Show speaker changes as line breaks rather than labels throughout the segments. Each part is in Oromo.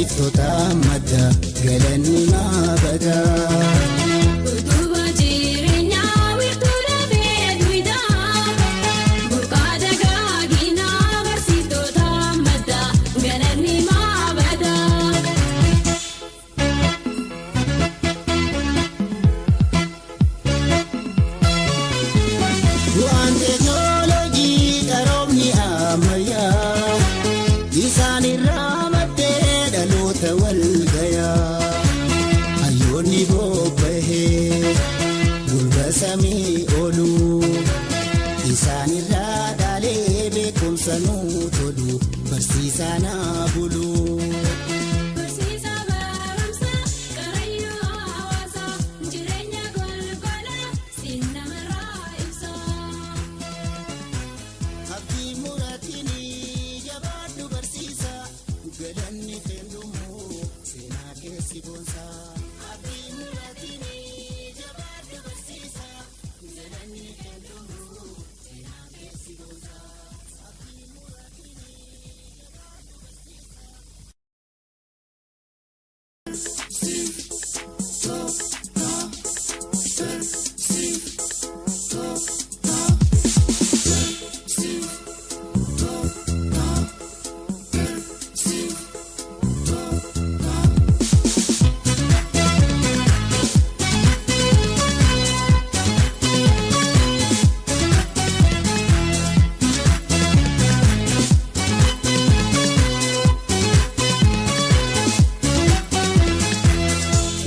barsiiftota madda galanni maabada.
Utuba jireenyaa wiirtuu lafee duwidhaa burqaa dagaagina barsiiftota madda galanni maabada.
Bu'aan teeknooloojii qaroomni ammayyaa isaan irraa maddee dhaloota wal gayaa hayyoonni bobbahee gulba samii oolu isaan irraa dhaalee beekumsa nuu tolu barsiisaanaa bulu.
Barsiisa barumsa qarayyuu hawaasaa jireenya golgolaa siin namarraa ibsa.
Abdii muraatiini jabaadhu barsiisa galanni feendumoo seenaa keessi boonsa. Abdii muraatiini jabaadhu barsiisa galanni feendumoo seenaa keessi boonsa. Abdii muraatiini jabaadhu barsiisa.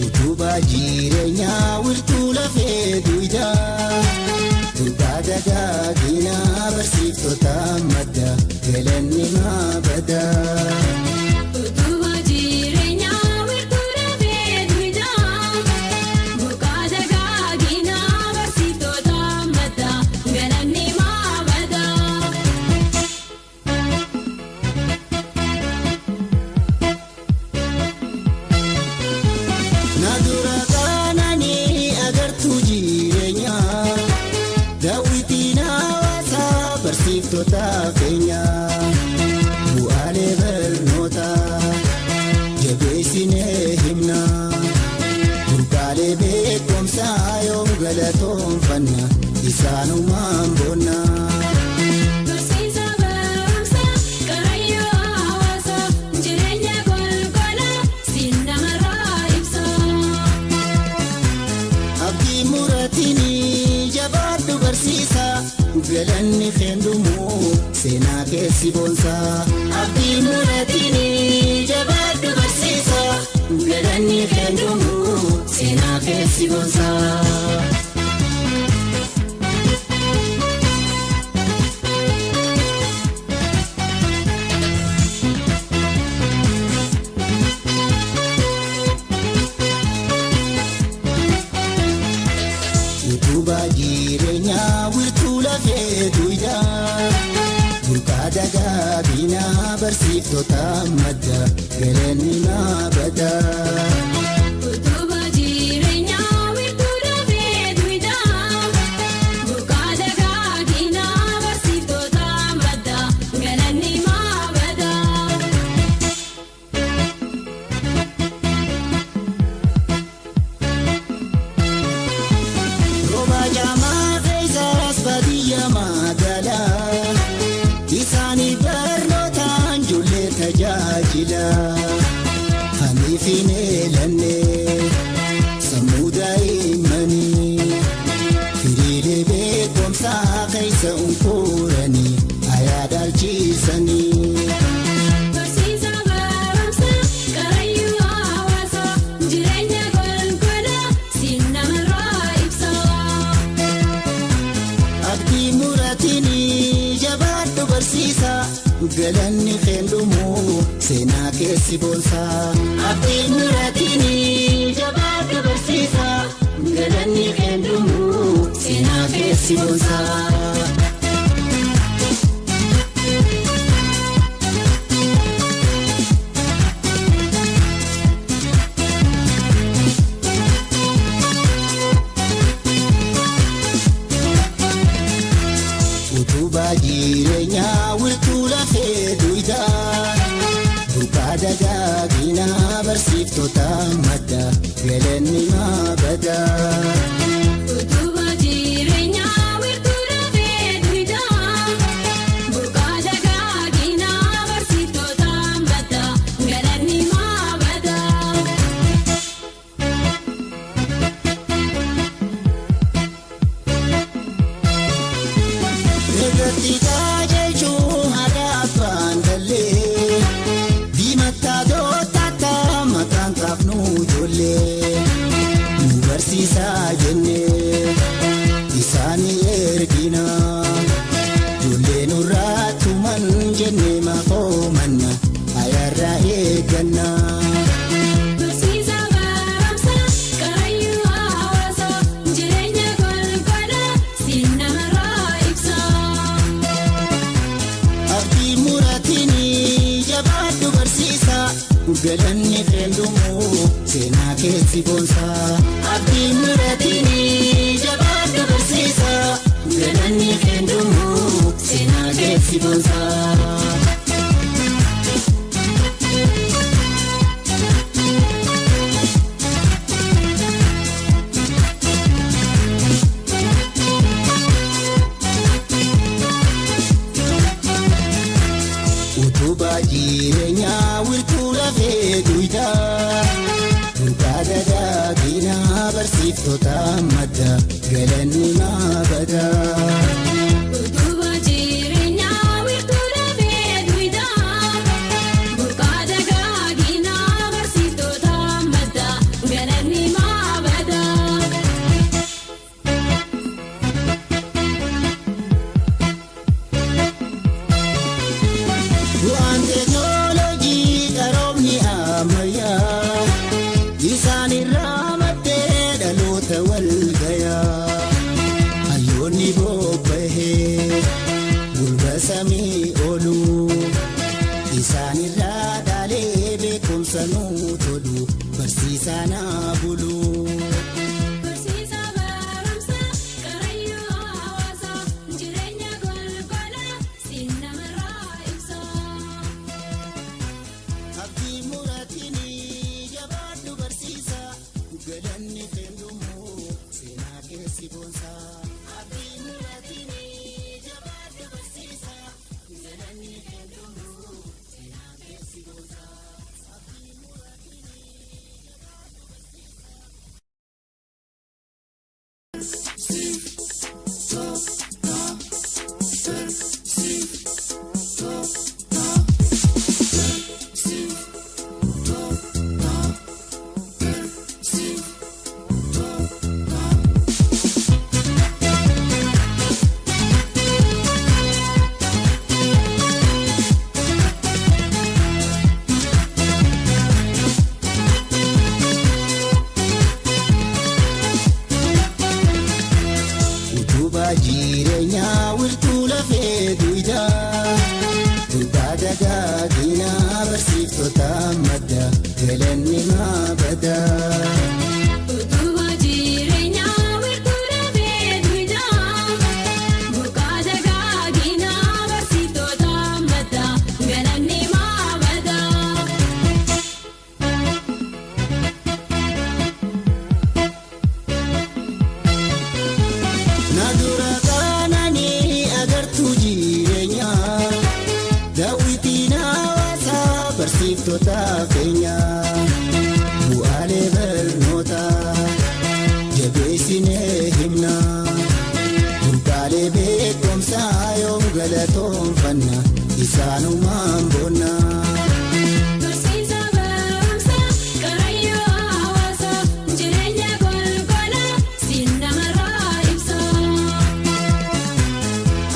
Utuba jireenyaa wiirtuu lafee duwidhaa burqaa dagaagina barsiiftota madda galanni maabada.
Utuba jireenyaa wiirtuu lafee duwidhaa burqaa dagaagina barsiiftota madda galanni maabada.
Naadura kaananii agartuu jireenyaa daawwitiin hawaasaa barsiiftota keenyaa bu'aalee barnootaa jabeessinee himna burqaalee beekumsaa yoom galatoonfanna isaanumaan boonna.
Barsiisa barumsa qarayyuu hawaasaa jireenya golgolaa siin namarraa ibsa.
Abdii muraatiini jabaadhu barsiisa galanni feendumoo seenaa keessi boonsa. Abdii muraatiini jabaadhu barsiisa galanni feendumoo seenaa keessi boonsa. Utuba jireenyaa wiirtuu lafee duwidhaa burqaa dagaagina barsiiftota madda galanni maabada.
Utuba jireenyaa wiirtuu lafee duwidhaa burqaa dagaagina barsiiftota madda galanni maabada.
Rooba jaamaa keessaas baadiyyaa magaalaa isaanii barnootaan ijoollee tajaajila. Haniifiin eelannee sammuu daa'immanii firiilee beekumsaa keessa unkuuranii ayaadaalchiisanii.
Barsiisa barumsa qarayyuu hawaasaa jireenya golgolaa siin namarraa ibsa.
Abdii muraatiini jabaadhu barsiisa galanni feendumoo seenaa keessi boonsa. Abdii muraatiini jabaadhu barsiisa galanni feendumoo seenaa keessi boonsa. Utuba jireenyaa wiirtuu lafee duwidhaa burqaa dagaagina madda galanni maabada.
Utuba jireenyaa wiirtuu lafee duwidhaa burqaa dagaagina barsiiftota madda galanni maabada.
Negatti tajaajiluu haadha abbaan dallee diimataa dootataa maqaan qaafnu ijoollee nu barsiisaa jennee isaanii ergina ijoollee nurraa tuman jennee maafoo manna ayyaarraa eegganna.
Barsiisa baramsa Karrayyuu hawaasa jireenya golgola siin namarraa ibsa.
Abdii muraatiini jabaadhu barsiisa galanni feendumu seenaa keessi boonsa. Abdii muraatiini jabaadhu barsiisa galanni feendumu seenaa keessi boonsa. Utuba jireenyaa wiirtuu lafee duwidhaa burqaa dagaagina barsiiftota madda galanni maabada.
Utuba jireenyaa wiirtuu lafee duwidhaa burqaa dagaagina barsiiftota madda galanni maabada.
Bu'aan teeknooloojii qaroomni ammayyaa isaanirraa maddee dhaloota wal gayaa hayyoonni bobba'ee gulba samii oolu isaanirraa dhaalee beekumsa nuu tolu barsiisaa naa bulu.
Barsiisa baramsa Karrayyuu hawaasa jireenya golgola siin namarraa ibsa.
Abdii muraatiini jabaadhu barsiisa galanni feendumu seenaa keessi boonsa. Abdii muraatiini jabaadhu barsiisa galanni feendumu seenaa keessi boonsa. Abdii muraatiini jabaadhu barsiisa. Utuba jireenyaa wiirtuu lafee duwidhaa burqaa dagaagina barsiiftota madda galanni maabada.
Utuba jireenyaa wiirtuu lafee duwidhaa burqaa dagaagina barsiiftota madda galanni maabada.
Naadura kaananii agartuu jireenyaa daawwitiin hawaasaa barsiiftota keenyaa bu'aalee barnootaa jabeessinee himna burqaalee beekumsaa yoom galatoonfanna isaanumaan boonna.
Barsiisa baramsa Karrayyuu hawaasa jireenya golgola siin namarraa ibsa.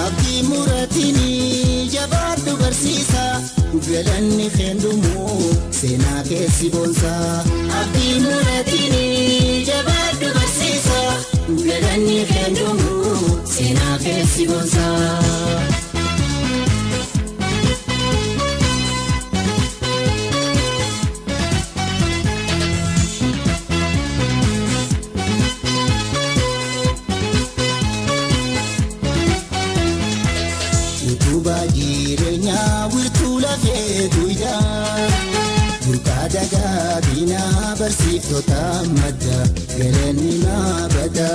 Abdii muraatiini jabaadhu barsiisa galanni feendumu seenaa keessi boonsa. Abdii muraatiini jabaadhu barsiisa galanni feendumu seenaa keessi boonsa. Utuba jireenyaa wiirtuu lafee duwidhaa burqaa dagaagina barsiiftota madda galanni maabada.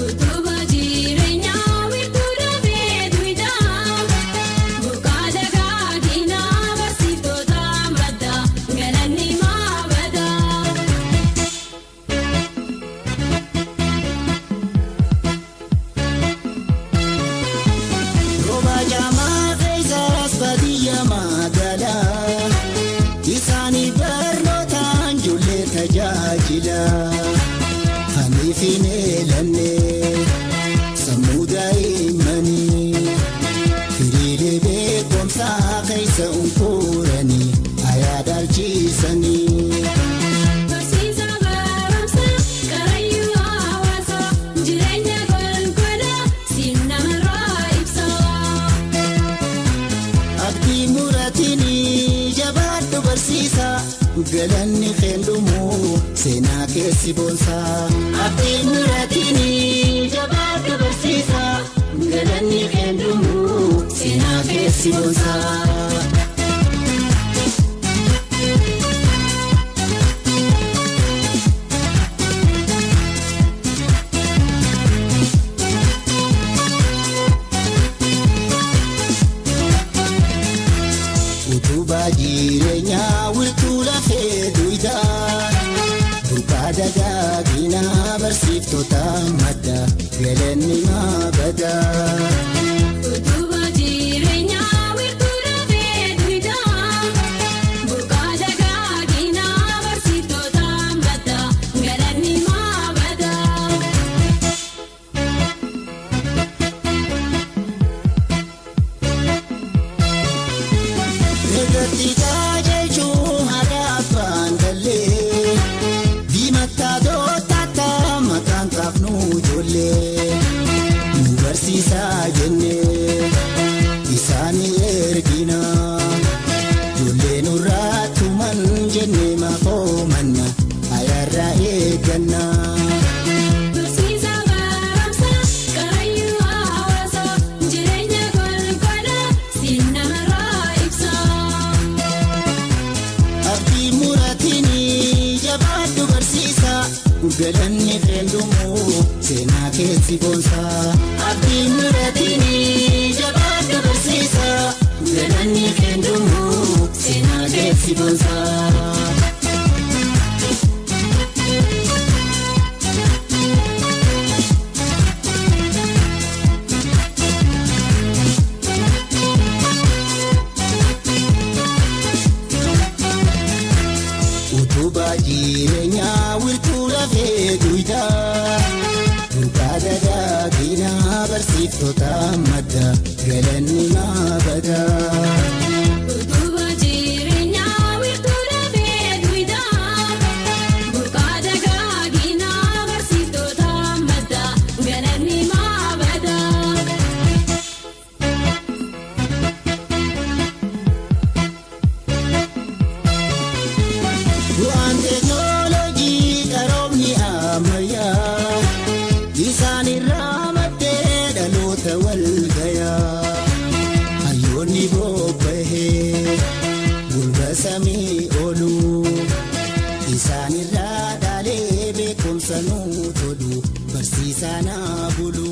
Utubaa jireenyaa wiirtuu dafee duwidhaa buqqaa dagaginaa barsiiftota madda galanni maabada.
Rooba jaamaa keessaas baadiyyaa magaalaa isaanii barnootaan ijoollee tajaajila. Haniifin eelannee sammuu daa'immanii hiriiree beekumsaa keessa unkuranii ayaadaalchiisanii.
Barsiisa barumsaa Karrayyuu hawaasaa jireenya golgolaa siin namarraa ibsa.
Abdii muraatiinii jabaadhu barsiisaa galanni kennumoo seenaa keessi boonsaa. Abdii muraatiinii jabaadhu barsiisaa galanni kennumoo seenaa keessi boonsaa. Utubaa jireenyaa wiirtuu lafee duwidhaa buqqaa dagaginaa barsiiftota madda galanni maabada.
Utubaa jireenyaa wiirtuu dafee duwidhaa buqqaa dagaginaa barsiiftota madda galanni maabada.
Negatti tajaajiluu haadha abbaan gallee diimataa dootataa maqaan qaafnu ijoollee nu barsiisaa jennee isaanii ergina ijoollee nurraa tuman jennee maafoo manna ayaarraa eegganna.
Barsiisa barumsaa Karrayyuu hawaasaa jireenya golgolaa siin namarraa ibsa.
Abdii muraatiinii jabaadhu barsiisaa galanni kennumoo seenaa keessi boonsaa. Abdii muraatiinii jabaadhu barsiisaa galanni kennumoo seenaa keessi boonsaa. Utubaa jireenyaa wiirtuu lafee duwidhaa buqqaa dagaginaa barsiiftota madda galanni maabada.
Utubaa jireenyaa wiirtuu dafee duwidhaa buqqaa dagaginaa barsiiftota madda galanni maabada.
Bu'aan teeknooloojii qaroomni ammayyaa isaanirraa maddee dhaloota wal gayaa. Hayyoonni bobbahee gurra samii oolu isaanirraa dhaalee beekumsa nuu tolu barsiisaa naa bulu.